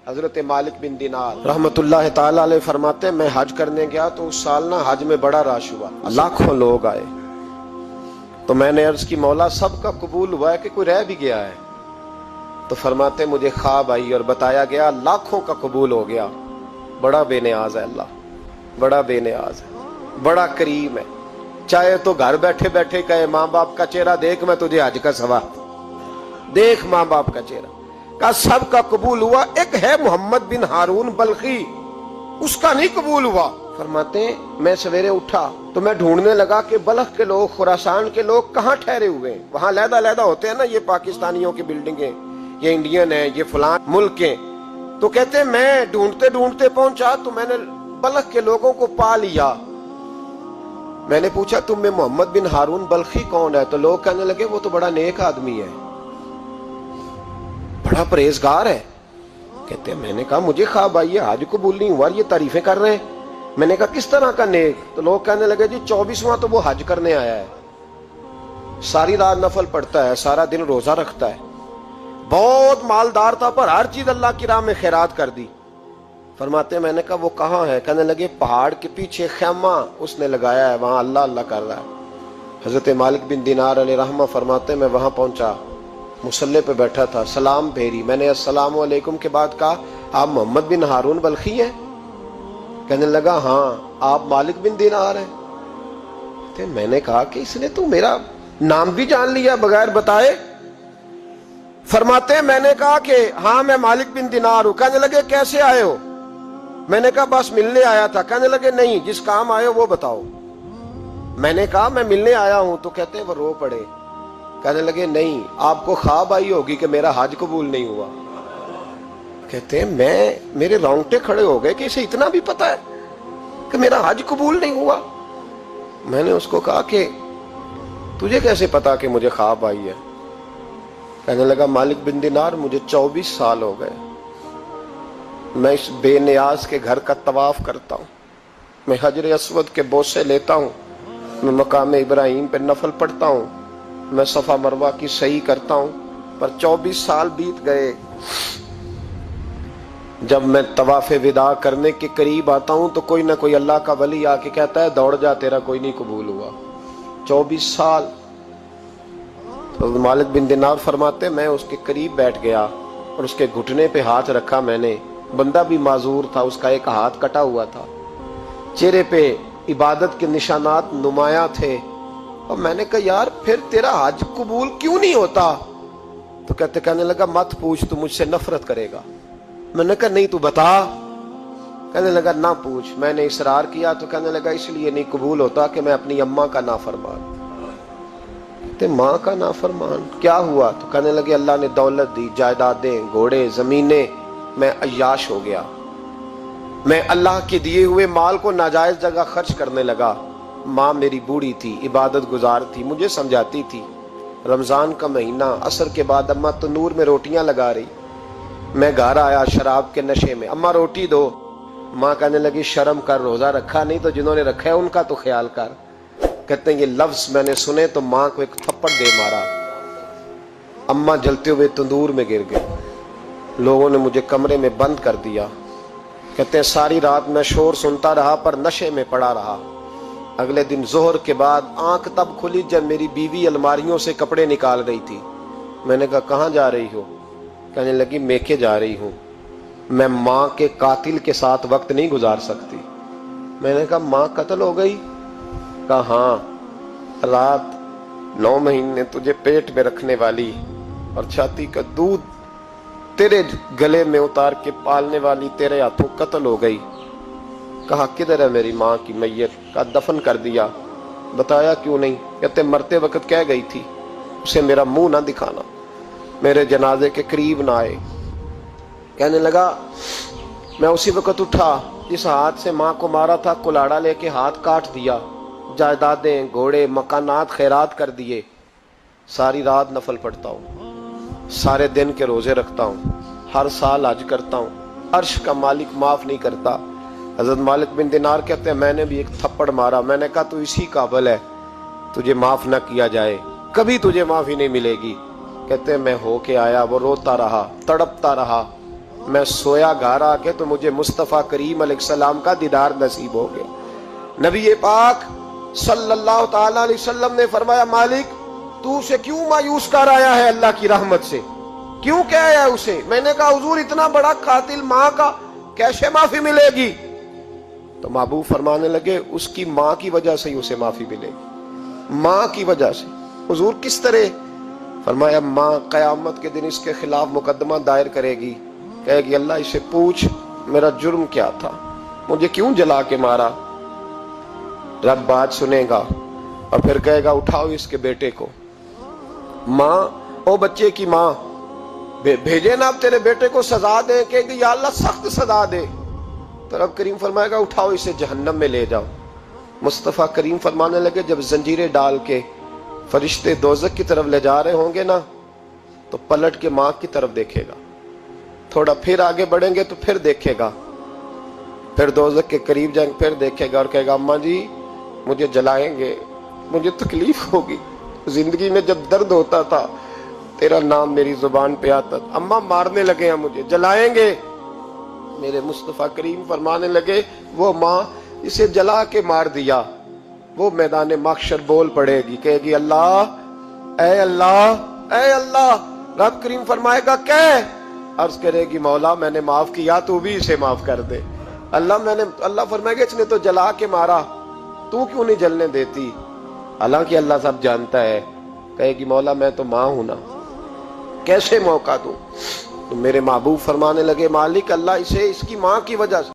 حضرت مالک بن دینار رحمت اللہ تعالی علیہ فرماتے ہیں میں حج کرنے گیا تو اس سال نا حج میں بڑا رش ہوا، لاکھوں لوگ آئے، تو میں نے عرض کی مولا سب کا قبول ہوا ہے کہ کوئی رہ بھی گیا ہے؟ تو فرماتے مجھے خواب آئی اور بتایا گیا لاکھوں کا قبول ہو گیا۔ بڑا بے نیاز ہے اللہ، بڑا بے نیاز ہے، بڑا کریم ہے۔ چاہے تو گھر بیٹھے بیٹھے کہے ماں باپ کا چہرہ دیکھ میں تجھے حج کا ثواب دیکھ، ماں باپ کا چہرہ کا سب کا قبول ہوا، ایک ہے محمد بن ہارون بلخی اس کا نہیں قبول ہوا۔ فرماتے ہیں میں سویرے اٹھا تو میں ڈھونڈنے لگا کہ بلخ کے لوگ، خراسان کے لوگ کہاں ٹھہرے ہوئے ہیں، وہاں علیحدہ علیحدہ ہوتے ہیں نا، یہ پاکستانیوں کی بلڈنگیں، یہ انڈین ہیں، یہ فلان ملک ہیں۔ تو کہتے ہیں میں ڈھونڈتے ڈھونڈتے پہنچا تو میں نے بلخ کے لوگوں کو پا لیا۔ میں نے پوچھا تم میں محمد بن ہارون بلخی کون ہے؟ تو لوگ کہنے لگے وہ تو بڑا نیک آدمی ہے، بڑا پرہیزگار ہے۔ کہتے ہیں میں نے کہا مجھے خواب آئی ہے، حج قبول نہیں ہوا، یہ تعریفیں کر رہے ہیں۔ میں نے کہا کس طرح کا نیک؟ تو لوگ کہنے لگے جی 24واں تو وہ حج کرنے آیا ہے، ساری رات نفل پڑھتا ہے، سارا دن روزہ رکھتا ہے، بہت مالدار تھا پر ہر چیز اللہ کی راہ میں خیرات کر دی۔ فرماتے ہیں میں نے کہا وہ کہاں ہے؟ کہنے لگے پہاڑ کے پیچھے خیمہ اس نے لگایا ہے، وہاں اللہ اللہ کر رہا ہے۔ حضرت مالک بن دینار علیہ رحمہ فرماتے ہیں میں وہاں پہنچا، مصلی پہ بیٹھا تھا، سلام پھیری، میں نے السلام علیکم کے بعد کہا آپ محمد بن ہارون بلخی ہیں؟ کہنے لگا ہاں۔ آپ مالک بن دینار ہیں؟ میں نے کہا کہ اس نے تو میرا نام بھی جان لیا بغیر بتائے۔ فرماتے ہیں میں نے کہا کہ ہاں میں مالک بن دینار ہوں۔ کہنے لگے کیسے آئے ہو؟ میں نے کہا بس ملنے آیا تھا۔ کہنے لگے نہیں جس کام آئے ہو وہ بتاؤ۔ میں نے کہا میں ملنے آیا ہوں۔ تو کہتے ہیں وہ رو پڑے، کہنے لگے نہیں آپ کو خواب آئی ہوگی کہ میرا حج قبول نہیں ہوا۔ کہتے ہیں میرے رونگٹے کھڑے ہو گئے کہ اسے اتنا بھی پتا ہے کہ میرا حج قبول نہیں ہوا۔ میں نے اس کو کہا کہ تجھے کیسے پتا کہ مجھے خواب آئی ہے؟ کہنے لگا مالک بن دینار مجھے 24 سال ہو گئے، میں اس بے نیاز کے گھر کا طواف کرتا ہوں، میں حجر اسود کے بوسے لیتا ہوں، میں مقام ابراہیم پہ نفل پڑھتا ہوں، میں صفا مروہ کی سعی کرتا ہوں، پر 24 سال بیت گئے۔ جب میں طواف وداع کرنے کے قریب آتا ہوں تو کوئی نہ کوئی اللہ کا ولی آ کے کہتا ہے دوڑ جا تیرا کوئی نہیں قبول ہوا۔ 24 سال۔ تو مالک بن دینار فرماتے میں اس کے قریب بیٹھ گیا اور اس کے گھٹنے پہ ہاتھ رکھا میں نے، بندہ بھی معذور تھا، اس کا ایک ہاتھ کٹا ہوا تھا، چہرے پہ عبادت کے نشانات نمایاں تھے، اور میں نے کہا یار پھر تیرا حج قبول کیوں نہیں ہوتا؟ تو کہنے لگا مت پوچھ تو مجھ سے نفرت کرے گا۔ میں نے کہا نہیں تو بتا۔ کہنے لگا نہ پوچھ۔ میں نے اصرار کیا تو کہنے لگا اس لیے نہیں قبول ہوتا کہ میں اپنی اماں کا نافرمان۔ تے ماں کا نافرمان کیا ہوا؟ تو کہنے لگے اللہ نے دولت دی، جائیدادیں، گھوڑے، زمینیں، میں عیاش ہو گیا، میں اللہ کے دیے ہوئے مال کو ناجائز جگہ خرچ کرنے لگا۔ ماں میری بوڑھی تھی، عبادت گزار تھی، مجھے سمجھاتی تھی۔ رمضان کا مہینہ، عصر کے بعد اماں تنور میں روٹیاں لگا رہی، میں گھر آیا شراب کے نشے میں، اماں روٹی دو۔ ماں کہنے لگی شرم کر، روزہ رکھا نہیں تو جنہوں نے رکھا ہے ان کا تو خیال کر۔ کہتے ہیں یہ لفظ میں نے سنے تو ماں کو ایک تھپڑ دے مارا، اماں جلتے ہوئے تندور میں گر گئے، لوگوں نے مجھے کمرے میں بند کر دیا۔ کہتے ہیں ساری رات میں شور سنتا رہا پر نشے میں پڑا رہا۔ اگلے دن ظہر کے بعد آنکھ تب کھلی جب میری بیوی الماریوں سے کپڑے نکال رہی تھی۔ میں نے کہا کہاں جا رہی ہو؟ کہنے لگی میکے جا رہی ہوں، میں ماں کے قاتل کے ساتھ وقت نہیں گزار سکتی۔ میں نے کہا ماں قتل ہو گئی؟ کہا ہاں، رات 9 مہینے تجھے پیٹ میں رکھنے والی اور چھاتی کا دودھ تیرے گلے میں اتار کے پالنے والی تیرے ہاتھوں قتل ہو گئی۔ کہا کدھر ہے میری ماں کی میت؟ کہا دفن کر دیا۔ بتایا کیوں نہیں؟ کہتے مرتے وقت کہہ گئی تھی اسے میرا منہ نہ دکھانا، میرے جنازے کے قریب نہ آئے۔ کہنے لگا میں اسی وقت اٹھا جس ہاتھ سے ماں کو مارا تھا، کلاڑا لے کے ہاتھ کاٹ دیا، جائیدادیں، گھوڑے، مکانات خیرات کر دیے۔ ساری رات نفل پڑھتا ہوں، سارے دن کے روزے رکھتا ہوں، ہر سال حج کرتا ہوں، عرش کا مالک معاف نہیں کرتا۔ حضرت مالک بن دینار کہتے ہیں میں نے بھی ایک تھپڑ مارا، میں نے کہا تو اسی قابل ہے تجھے معاف نہ کیا جائے، کبھی تجھے معافی نہیں ملے گی۔ کہتے ہیں میں ہو کے آیا، وہ روتا رہا، تڑپتا رہا، میں سویا گھر آ کے تو مجھے مصطفیٰ کریم علیہ السلام کا دیدار نصیب ہو گیا۔ نبی پاک صلی اللہ تعالی علیہ وسلم نے فرمایا مالک تو اسے کیوں مایوس کر آیا ہے اللہ کی رحمت سے، کیوں کہہ آیا اسے؟ میں نے کہا حضور اتنا بڑا قاتل ماں کا کیسے معافی ملے گی؟ تو محبوب فرمانے لگے اس کی ماں کی وجہ سے ہی اسے معافی ملے گی، ماں کی وجہ سے۔ حضور کس طرح؟ فرمایا ماں قیامت کے دن اس کے خلاف مقدمہ دائر کرے گی، کہے گی اللہ اسے پوچھ میرا جرم کیا تھا، مجھے کیوں جلا کے مارا؟ رب بات سنے گا اور پھر کہے گا اٹھاؤ اس کے بیٹے کو۔ ماں او بچے کی ماں بھیجے نا اب تیرے بیٹے کو سزا دے، کہے گی یا اللہ سخت سزا دے، تو رب کریم فرمائے گا اٹھاؤ اسے جہنم میں لے جاؤ۔ مصطفیٰ کریم فرمانے لگے جب زنجیریں ڈال کے فرشتے دوزخ کی طرف لے جا رہے ہوں گے نا تو پلٹ کے ماں کی طرف دیکھے گا، تھوڑا پھر آگے بڑھیں گے تو پھر دیکھے گا، پھر دوزخ کے قریب جائیں گے پھر دیکھے گا اور کہے گا اماں جی مجھے جلائیں گے، مجھے تکلیف ہوگی، زندگی میں جب درد ہوتا تھا تیرا نام میری زبان پہ آتا تھا، اماں مارنے لگے ہیں مجھے، جلائیں گے۔ میرے مصطفیٰ کریم فرمانے لگے وہ ماں اسے جلا کے مار دیا، وہ میدان محشر بول پڑے گی، کہے گی اللہ اے اللہ اے اللہ۔ رب کریم فرمائے گا کہہ، عرض کرے گی مولا میں نے معاف کیا تو بھی اسے معاف کر دے۔ اللہ فرمائے گا اس نے تو جلا کے مارا، تو کیوں نہیں جلنے دیتی؟ حالانکہ اللہ سب جانتا ہے، کہے گی مولا میں تو ماں ہوں نا، کیسے موقع دوں؟ تو میرے محبوب فرمانے لگے مالک اللہ اسے اس کی ماں کی وجہ سے